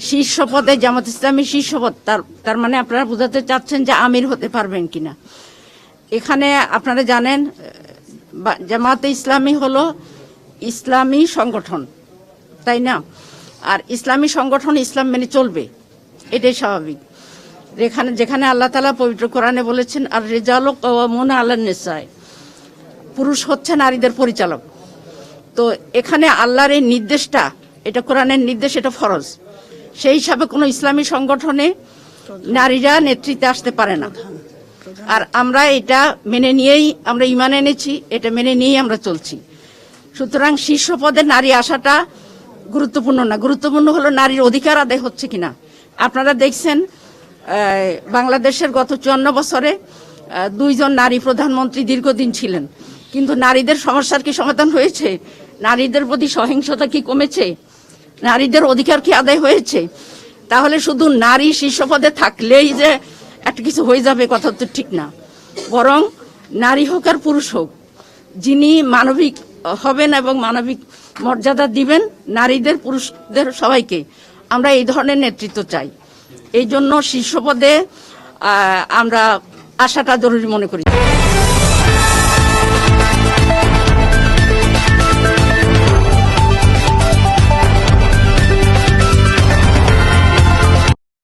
শীর্ষ পদে জামাত ইসলামী শীর্ষ পদ, তার মানে আপনারা বোঝাতে চাচ্ছেন যে আমির হতে পারবেন কিনা। এখানে আপনারা জানেন জামাতে ইসলামী হলো ইসলামী সংগঠন, তাই না? আর ইসলামী সংগঠন ইসলাম মেনে চলবে, এটাই স্বাভাবিক। যেখানে আল্লাহ তাআলা পবিত্র কোরআনে বলেছেন আর রিজালু কাওয়ামুনা আলান নিসায়, পুরুষ হচ্ছে নারীদের পরিচালক। তো এখানে আল্লাহর এই নির্দেশটা, এটা কোরআনের নির্দেশ, এটা ফরজ। সেই হিসাবে কোনো ইসলামী সংগঠনে নারীরা নেতৃত্বে আসতে পারে না। আর আমরা এটা মেনে নিয়েই আমরা ঈমান এনেছি, এটা মেনে নিয়েই আমরা চলছি। সুতরাং শীর্ষ পদে নারী আসাটা গুরুত্বপূর্ণ না, গুরুত্বপূর্ণ হলো নারীর অধিকার আদায় হচ্ছে কিনা। আপনারা দেখছেন বাংলাদেশের গত 54 বছরে 2 জন নারী প্রধানমন্ত্রী দীর্ঘদিন ছিলেন, কিন্তু নারীদের সমস্যার কি সমাধান হয়েছে? নারীদের প্রতি সহিংসতা কি কমেছে? নারীদের অধিকার কি আদায় হয়েছে? তাহলে শুধু নারী শীর্ষ পদে থাকলেই যে একটা কিছু হয়ে যাবে, কথা তো ঠিক না। বরং নারী হোক আর পুরুষ হোক, যিনি মানবিক হবেন এবং মানবিক মর্যাদা দিবেন নারীদের পুরুষদের সবাইকে, আমরা এই ধরনের নেতৃত্ব চাই। এই জন্য শীর্ষ পদে আমরা আসাটা জরুরি মনে করি।